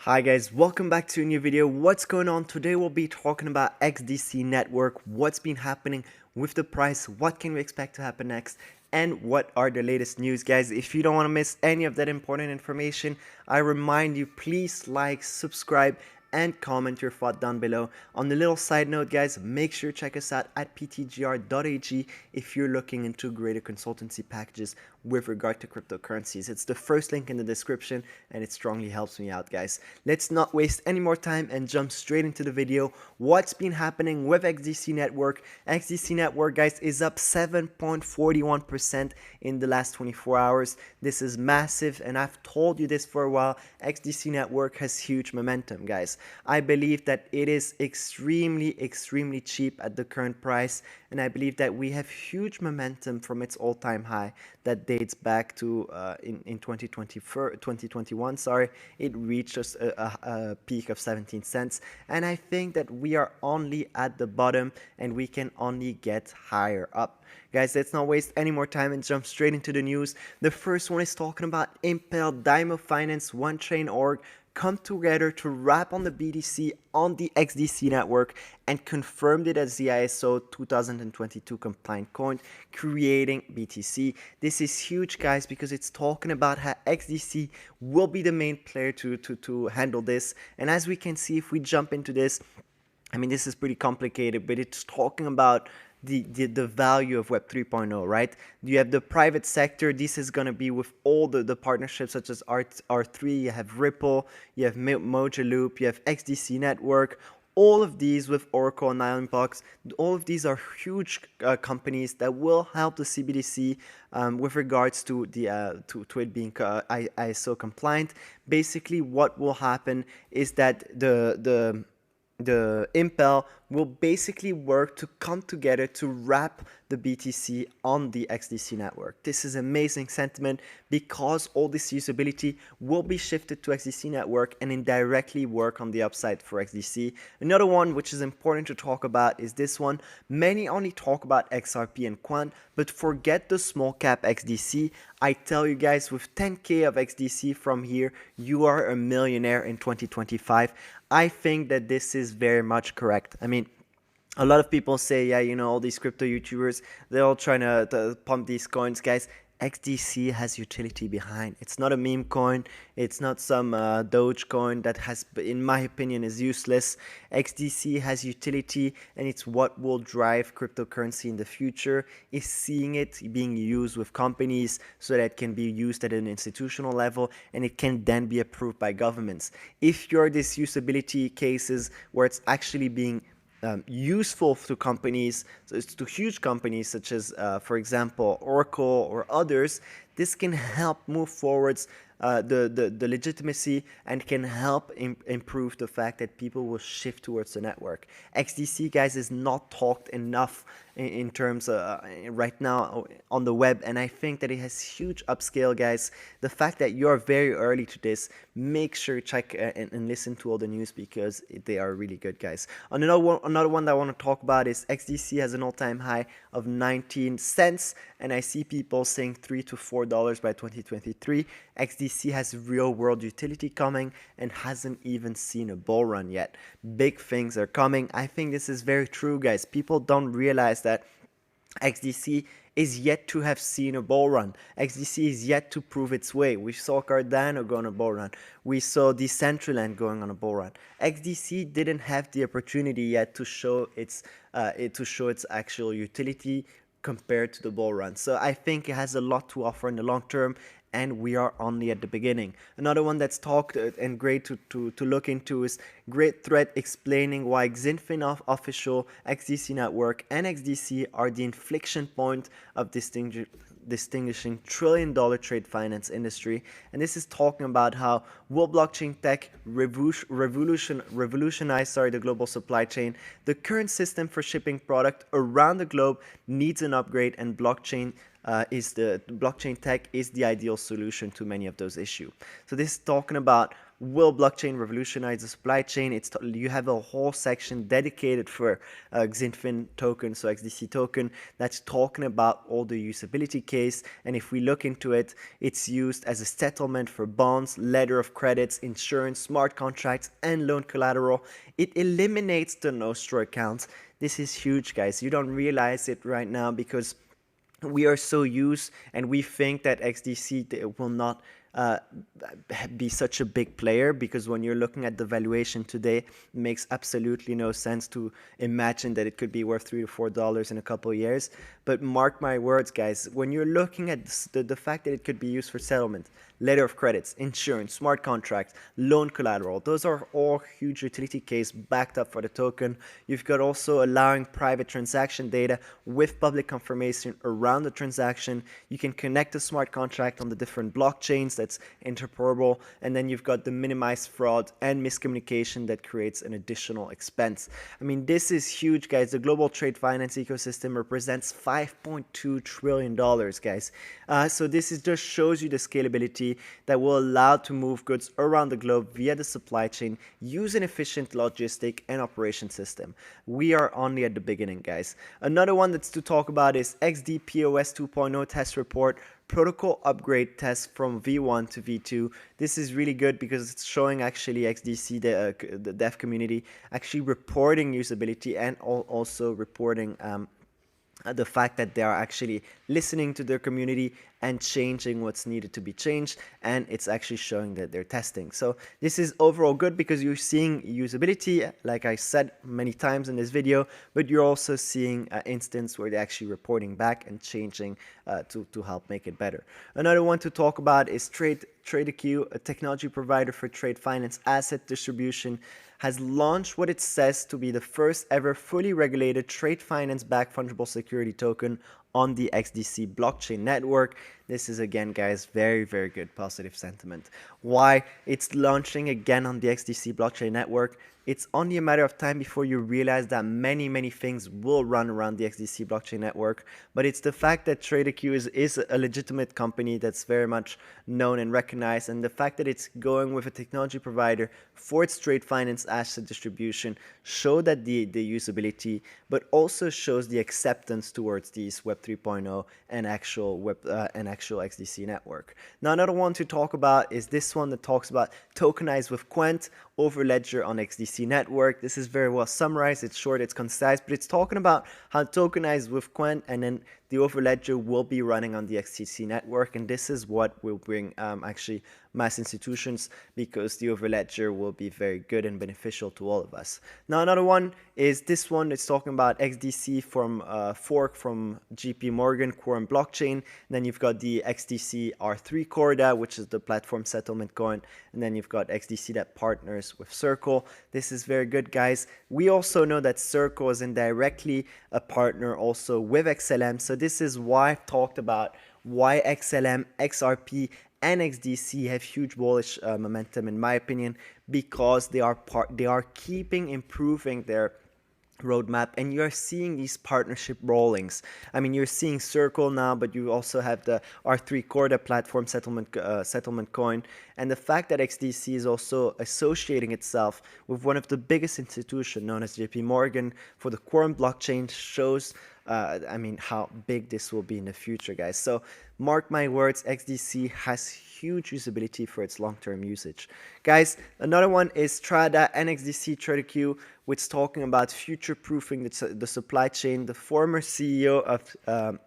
Hi guys, welcome back to a new video. What's going on? Today we'll be talking about XDC network, what's been happening with the price, what can we expect to happen next, and what are the latest news, guys. If you don't want to miss any of that important information, I remind you, please like, subscribe, and comment your thought down below. On the little side note, guys, make sure to check us out at ptgr.ag if you're looking into greater consultancy packages with regard to cryptocurrencies. It's the first link in the description and it strongly helps me out, guys. Let's not waste any more time and jump straight into the video. What's been happening with XDC network? XDC network, guys, is up 7.41% in the last 24 hours. This is massive, and I've told you this for a while. XDC network has huge momentum, guys. I believe that it is extremely cheap at the current price, and I believe that we have huge momentum from its all-time high that dates back to in 2021. Sorry, it reached a peak of 17 cents, and I think that we are only at the bottom and we can only get higher up. Guys, let's not waste any more time and jump straight into the news. The first one is talking about Impel, Dymo Finance, OneChain.org come together to wrap on the BTC on the XDC network and confirmed it as the ISO 2022 compliant coin, creating BTC. This is huge, guys, because it's talking about how XDC will be the main player to handle this. And as we can see, if we jump into this, I mean, this is pretty complicated, but it's talking about the value of Web 3.0, right? You have the private sector. This is going to be with all the partnerships such as R3, you have Ripple, you have Mojo Loop, you have XDC Network, all of these with Oracle and Ironbox. All of these are huge companies that will help the CBDC with regards to the to it being ISO compliant. Basically, what will happen is that the Impel will basically work to come together to wrap the BTC on the XDC network. This is amazing sentiment because all this usability will be shifted to XDC network and indirectly work on the upside for XDC. Another one which is important to talk about is this one. Many only talk about XRP and Quant, but forget the small cap XDC. I tell you guys, with 10K of XDC from here, you are a millionaire in 2025. I think that this is very much correct. I mean, a lot of people say, yeah, you know, all these crypto YouTubers, they're all trying to pump these coins, guys. XDC has utility behind. It's not a meme coin. It's not some Doge coin that has, in my opinion, is useless. XDC has utility, and it's what will drive cryptocurrency in the future, is seeing it being used with companies so that it can be used at an institutional level, and it can then be approved by governments. If you're these usability cases where it's actually being useful to companies, to huge companies such as, for example, Oracle or others, this can help move forwards the legitimacy and can help improve the fact that people will shift towards the network. XDC, guys, is not talked enough in terms right now on the web, and I think that it has huge upscale, guys. The fact that you're very early to this, make sure check and listen to all the news because they are really good, guys. Another one that I want to talk about is XDC has an all-time high of 19 cents, and I see people saying $3 to $4 by 2023. XDC has real world utility coming and hasn't even seen a bull run yet. Big things are coming. I think this is very true, guys. People don't realize that XDC is yet to have seen a bull run. XDC is yet to prove its way. We saw Cardano go on a bull run. We saw Decentraland going on a bull run. XDC didn't have the opportunity yet to show its actual utility compared to the bull run. So I think it has a lot to offer in the long term, and we are only at the beginning. Another one that's talked and great to look into is great thread explaining why Xinfin official, XDC network, and XDC are the inflection point of distinguishing trillion-dollar trade finance industry. And this is talking about how will blockchain tech revolutionize the global supply chain. The current system for shipping product around the globe needs an upgrade, and blockchain tech is the ideal solution to many of those issues. So this is talking about will blockchain revolutionize the supply chain? You have a whole section dedicated for Xinfin token, so XDC token, that's talking about all the usability case. And if we look into it, it's used as a settlement for bonds, letter of credits, insurance, smart contracts, and loan collateral. It eliminates the nostro accounts. This is huge, guys. You don't realize it right now because we are so used and we think that XDC will not be such a big player, because when you're looking at the valuation today, it makes absolutely no sense to imagine that it could be worth $3 to $4 in a couple of years. But mark my words, guys, when you're looking at the fact that it could be used for settlement, letter of credits, insurance, smart contracts, loan collateral, those are all huge utility case backed up for the token. You've got also allowing private transaction data with public confirmation around the transaction. You can connect a smart contract on the different blockchains that's interoperable, and then you've got the minimized fraud and miscommunication that creates an additional expense. I mean, this is huge, guys. The global trade finance ecosystem represents $5.2 trillion, guys. So this just shows you the scalability that will allow to move goods around the globe via the supply chain, use an efficient logistic and operation system. We are only at the beginning, guys. Another one that's to talk about is XDPOS 2.0 test report, protocol upgrade test from V1 to V2. This is really good because it's showing actually XDC, the dev community, actually reporting usability and also reporting the fact that they are actually listening to their community and changing what's needed to be changed, and it's actually showing that they're testing. So this is overall good because you're seeing usability, like I said many times in this video, but you're also seeing an instance where they're actually reporting back and changing to help make it better. Another one to talk about is TradeQ, a technology provider for trade finance asset distribution, has launched what it says to be the first ever fully regulated trade finance backed fungible security token on the XDC blockchain network. This is, again, guys, very, very good positive sentiment. Why? It's launching again on the XDC blockchain network. It's only a matter of time before you realize that many, many things will run around the XDC blockchain network. But it's the fact that TradeQ is a legitimate company that's very much known and recognized, and the fact that it's going with a technology provider for its trade finance asset distribution show that the usability, but also shows the acceptance towards these Web 3.0 and actual XDC network. Now, another one to talk about is this one that talks about tokenize with Quant over ledger on XDC network. This is very well summarized. It's short, it's concise, but it's talking about how tokenize with Quant and then the overledger will be running on the XDC network, and this is what will bring actually mass institutions, because the overledger will be very good and beneficial to all of us. Now, another one is this one. It's talking about XDC from fork from JP Morgan Quorum blockchain. Then you've got the XDC R3 Corda, which is the platform settlement coin, and then you've got XDC that partners with Circle. This is very good, guys. We also know that Circle is indirectly a partner also with XLM, so this is why I've talked about why XLM, XRP, and XDC have huge bullish momentum, in my opinion, because they are keeping improving their roadmap, and you're seeing these partnership rollings. I mean, you're seeing Circle now, but you also have the R3 Corda platform settlement coin, and the fact that XDC is also associating itself with one of the biggest institutions known as JP Morgan for the Quorum blockchain shows I mean, how big this will be in the future, guys. So mark my words, XDC has huge usability for its long-term usage. Guys, another one is Trada and XDC TradeQ, which is talking about future-proofing the supply chain. The former CEO of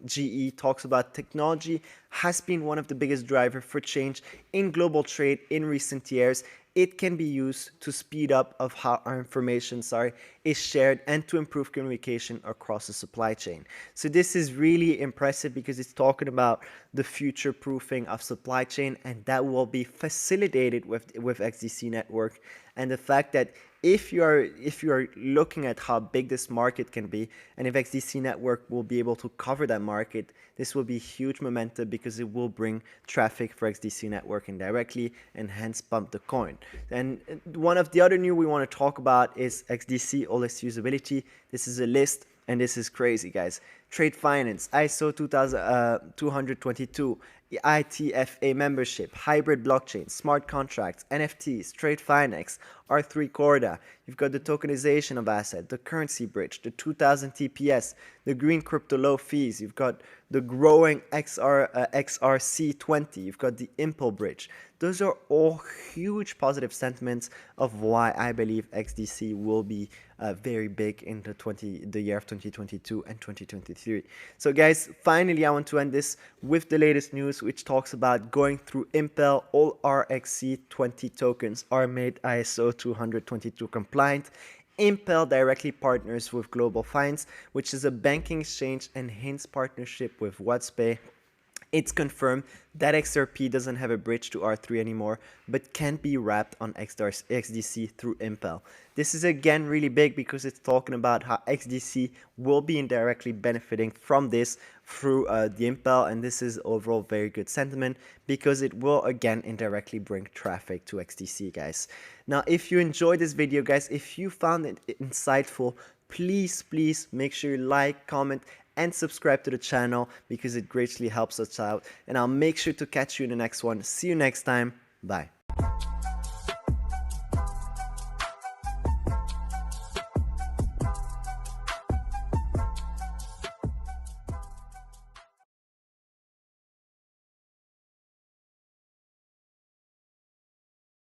GE talks about technology has been one of the biggest drivers for change in global trade in recent years. It can be used to speed up of how our information is shared and to improve communication across the supply chain. So this is really impressive because it's talking about the future proofing of supply chain, and that will be facilitated with XDC network. And the fact that if you are looking at how big this market can be, and if XDC network will be able to cover that market, this will be huge momentum because it will bring traffic for XDC network indirectly and hence pump the coin. And one of the other new we want to talk about is XDC OLS usability. This is a list, and this is crazy, guys. Trade finance, ISO 222, ITFA membership, hybrid blockchain, smart contracts, NFTs, trade finance, R3 Corda. You've got the tokenization of asset, the currency bridge, the 2000 TPS, the green crypto low fees. You've got the growing XRC20. You've got the Impel bridge. Those are all huge positive sentiments of why I believe XDC will be very big in the year of 2022 and 2023. So guys, finally I want to end this with the latest news, which talks about going through Impel. All RXC20 tokens are made ISO 222 compliant. Impel directly partners with Global Finance, which is a banking exchange and hence partnership with WhatsPay. It's confirmed that XRP doesn't have a bridge to R3 anymore, but can be wrapped on XDC through Impel. This is again really big because it's talking about how XDC will be indirectly benefiting from this through the Impel, and this is overall very good sentiment because it will again indirectly bring traffic to XDC, guys. Now, if you enjoyed this video, guys, if you found it insightful, please make sure you like, comment, and subscribe to the channel because it greatly helps us out. And I'll make sure to catch you in the next one. See you next time. Bye.